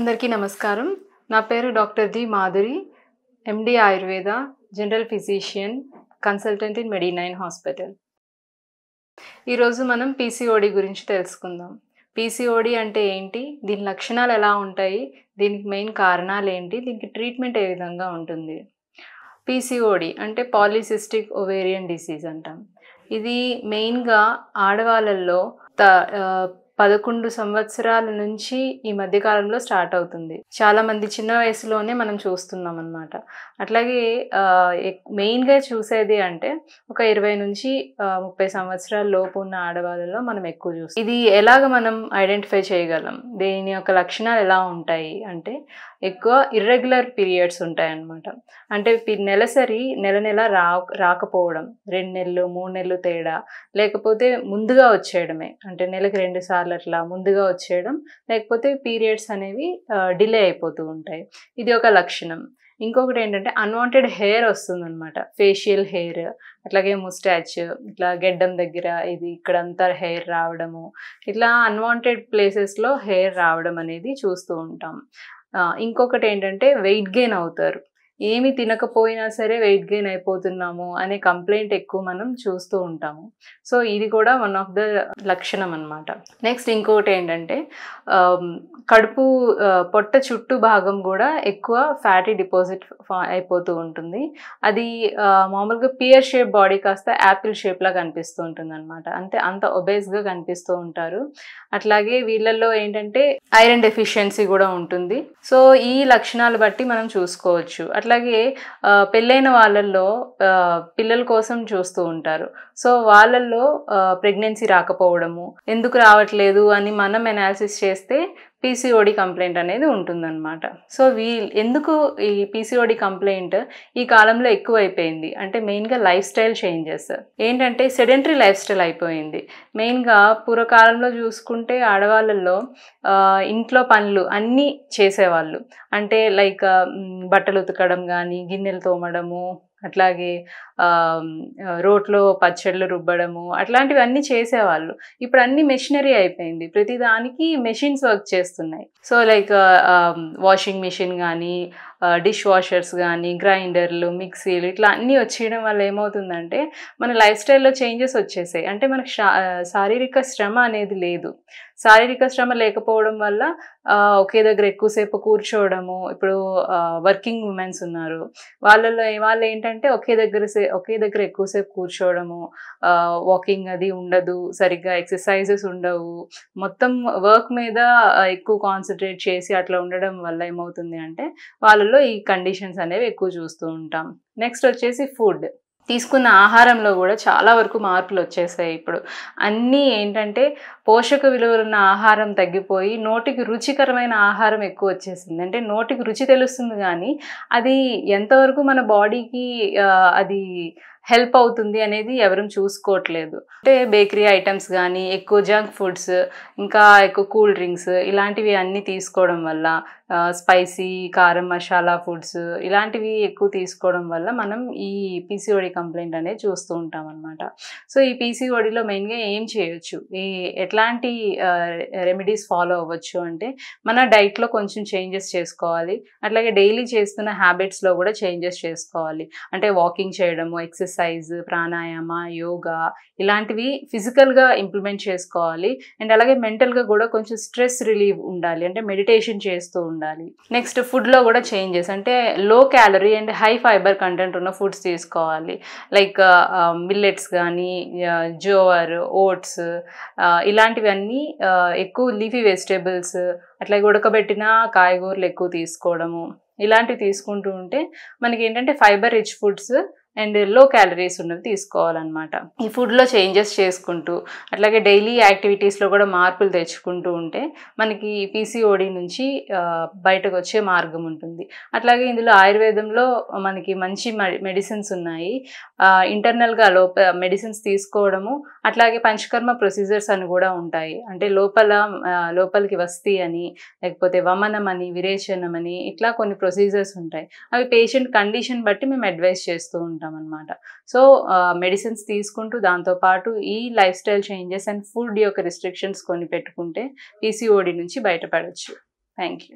అందరికీ నమస్కారం. నా పేరు doctor D Madhuri, MD Ayurveda, general physician, consultant in మెడి9 హాస్పిటల్. ఈరోజు మనం పీసీఓడి గురించి తెలుసుకుందాం. పీసీఓడి అంటే ఏంటి? దీని లక్షణాలు ఎలా ఉంటాయి? దీనికి మెయిన్ కారణాలు ఏంటి? దీనికి ట్రీట్మెంట్ ఏ విధంగా ఉంటుంది? పీసీఓడి అంటే పాలిసిస్టిక్ ఓవేరియన్ డిసీజ్ అంటాం. ఇది మెయిన్‌గా ఆడవాళ్ళల్లో 11 సంవత్సరాల నుంచి ఈ మధ్య కాలంలో స్టార్ట్ అవుతుంది. చాలామంది చిన్న వయసులోనే మనం చూస్తున్నాం అన్నమాట. అట్లాగే మెయిన్‌గా చూసేది అంటే ఒక 20 నుంచి 30 సంవత్సరాల లోపు ఉన్న ఆడవాళ్ళలో మనం ఎక్కువ చూస్తాం. ఇది ఎలాగ మనం ఐడెంటిఫై చేయగలం? దీని యొక్క లక్షణాలు ఎలా ఉంటాయి అంటే ఎక్కువ ఇర్రెగ్యులర్ పీరియడ్స్ ఉంటాయన్నమాట. అంటే నెలసరి నెల రాకపోవడం, 2 నెలలు 3 నెలలు తేడా, లేకపోతే ముందుగా వచ్చేయడమే, అంటే నెలకు 2 సార్లు అట్లా ముందుగా వచ్చేయడం, లేకపోతే పీరియడ్స్ అనేవి డిలే అయిపోతూ ఉంటాయి. ఇది ఒక లక్షణం. ఇంకొకటి ఏంటంటే అన్వాంటెడ్ హెయిర్ వస్తుందన్నమాట. ఫేషియల్ హెయిర్, అట్లాగే ముస్టాచ్, ఇట్లా గెడ్డం దగ్గర ఇది ఇక్కడంతా హెయిర్ రావడము, ఇట్లా అన్వాంటెడ్ ప్లేసెస్లో హెయిర్ రావడం అనేది చూస్తూ ఉంటాం. ఇంకొకటి ఏంటంటే వెయిట్ గెయిన్ అవుతారు. ఏమి తినకపోయినా సరే వెయిట్ గెయిన్ అయిపోతున్నాము అనే కంప్లైంట్ ఎక్కువ మనం చూస్తూ ఉంటాము. సో ఇది కూడా వన్ ఆఫ్ ద లక్షణం అన్నమాట. నెక్స్ట్ ఇంకొకటి ఏంటంటే కడుపు పొట్ట చుట్టూ భాగం కూడా ఎక్కువ ఫ్యాటీ డిపాజిట్ అయిపోతూ ఉంటుంది. అది మామూలుగా పియర్ షేప్ బాడీ కాస్త యాపిల్ షేప్లా కనిపిస్తూ ఉంటుంది అనమాట. అంత ఒబేస్గా కనిపిస్తూ ఉంటారు. అట్లాగే వీళ్ళల్లో ఏంటంటే ఐరన్ డెఫిషియన్సీ కూడా ఉంటుంది. సో ఈ లక్షణాలు బట్టి మనం చూసుకోవచ్చు. అట్లాగే పెళ్ళైన వాళ్ళల్లో పిల్లల కోసం చూస్తూ ఉంటారు. సో వాళ్ళల్లో ప్రెగ్నెన్సీ రాకపోవడము, ఎందుకు రావట్లేదు అని మనం ఎనాలిసిస్ చేస్తే పీసీఓడి కంప్లైంట్ అనేది ఉంటుందన్నమాట. సో ఎందుకు ఈ పీసీఓడి కంప్లైంట్ ఈ కాలంలో ఎక్కువైపోయింది అంటే మెయిన్గా లైఫ్ స్టైల్ చేంజెస్. ఏంటంటే సెడెంటరీ లైఫ్ స్టైల్ అయిపోయింది. మెయిన్గా పూర్వకాలంలో చూసుకుంటే ఆడవాళ్ళల్లో ఇంట్లో పనులు అన్నీ చేసేవాళ్ళు. అంటే లైక్ బట్టలు ఉతకడం కానీ, గిన్నెలు తోమడము, అట్లాగే రోట్లో పచ్చళ్ళు రుబ్బడము, అట్లాంటివన్నీ చేసేవాళ్ళు. ఇప్పుడు అన్ని మెషినరీ అయిపోయింది. ప్రతిదానికి మెషిన్స్ వర్క్ చేస్తున్నాయి. సో లైక్ వాషింగ్ మిషన్ కానీ, డిష్ వాషర్స్ కానీ, గ్రైండర్లు, మిక్సీలు, ఇట్లా అన్నీ వచ్చేయడం వల్ల ఏమవుతుందంటే మన లైఫ్ స్టైల్లో చేంజెస్ వచ్చేసాయి. అంటే మనకు శారీరక శ్రమ అనేది లేదు. శారీరక శ్రమ లేకపోవడం వల్ల ఒకే దగ్గర ఎక్కువసేపు కూర్చోవడము, ఇప్పుడు వర్కింగ్ ఉమెన్స్ ఉన్నారు, వాళ్ళు ఏంటంటే ఒకే దగ్గర ఎక్కువసేపు కూర్చోవడము, వాకింగ్ అది ఉండదు, సరిగ్గా ఎక్సర్సైజెస్ ఉండవు, మొత్తం వర్క్ మీద ఎక్కువ కాన్సన్ట్రేట్ చేసి అట్లా ఉండడం వల్ల ఏమవుతుంది అంటే వాళ్ళలో ఈ కండిషన్స్ అనేవి ఎక్కువ చూస్తూ ఉంటాం. నెక్స్ట్ వచ్చేసి ఫుడ్. తీసుకున్న ఆహారంలో కూడా చాలా వరకు మార్పులు వచ్చేసాయి. ఇప్పుడు అన్నీ ఏంటంటే పోషక విలువలున్న ఆహారం తగ్గిపోయి నోటికి రుచికరమైన ఆహారం ఎక్కువ వచ్చేసింది. అంటే నోటికి రుచి తెలుస్తుంది కానీ అది ఎంతవరకు మన బాడీకి అది హెల్ప్ అవుతుంది అనేది ఎవరూ చూసుకోవట్లేదు. అంటే బేకరీ ఐటమ్స్ కానీ, ఎక్కువ జంక్ ఫుడ్స్, ఇంకా ఎక్కువ కూల్ డ్రింక్స్, ఇలాంటివి అన్నీ తీసుకోవడం వల్ల, స్పైసీ కారం మసాలా ఫుడ్స్ ఇలాంటివి ఎక్కువ తీసుకోవడం వల్ల మనం ఈ పీసీఓడి కంప్లైంట్ అనేది చూస్తూ ఉంటాం అన్నమాట. సో ఈ పీసీఓడిలో మెయిన్గా ఏం చేయొచ్చు, ఎట్లాంటి రెమెడీస్ ఫాలో అవ్వచ్చు అంటే మన డైట్లో కొంచెం చేంజెస్ చేసుకోవాలి. అట్లాగే డైలీ చేస్తున్న హ్యాబిట్స్లో కూడా చేంజెస్ చేసుకోవాలి. అంటే వాకింగ్ చేయడము, ఎక్సర్సైజ్, ప్రాణాయామ, యోగా ఇలాంటివి ఫిజికల్గా ఇంప్లిమెంట్ చేసుకోవాలి. అండ్ అలాగే మెంటల్గా కూడా కొంచెం స్ట్రెస్ రిలీవ్ ఉండాలి, అంటే మెడిటేషన్ చేస్తూ ఉండాలి. నెక్స్ట్ ఫుడ్లో కూడా చేంజెస్, అంటే low calorie and high fibre content ఉన్న ఫుడ్స్ తీసుకోవాలి. లైక్ మిల్లెట్స్ కానీ, జోవర్, ఓట్స్, ఇలాంటివన్నీ ఎక్కువ లీఫీ వెజిటేబుల్స్, అట్లాగే ఉడకబెట్టిన కాయగూరలు ఎక్కువ తీసుకోవడము, ఇలాంటివి తీసుకుంటూ ఉంటే మనకి ఏంటంటే ఫైబర్ రిచ్ ఫుడ్స్ అండ్ లో క్యాలరీస్ ఉన్నవి తీసుకోవాలన్నమాట. ఈ ఫుడ్లో చేంజెస్ చేసుకుంటూ అట్లాగే డైలీ యాక్టివిటీస్లో కూడా మార్పులు తెచ్చుకుంటూ ఉంటే మనకి పీసీఓడి నుంచి బయటకు వచ్చే మార్గం ఉంటుంది. అట్లాగే ఇందులో ఆయుర్వేదంలో మనకి మంచి మెడిసిన్స్ ఉన్నాయి. ఇంటర్నల్గా మెడిసిన్స్ తీసుకోవడము, అట్లాగే పంచకర్మ ప్రొసీజర్స్ అని కూడా ఉంటాయి. అంటే లోపలికి వస్తి అని, లేకపోతే వమనం అని, విరేచనం అని, ఇట్లా కొన్ని ప్రొసీజర్స్ ఉంటాయి. అవి పేషెంట్ కండిషన్ బట్టి మేము అడ్వైస్ చేస్తూ ఉంటాం అన్నమాట. సో మెడిసిన్స్ తీసుకుంటూ దాంతోపాటు ఈ life style changes and food యొక్క రిస్ట్రిక్షన్స్ కొన్ని పెట్టుకుంటే పీసీఓడి నుంచి బయటపడవచ్చు. Thank you.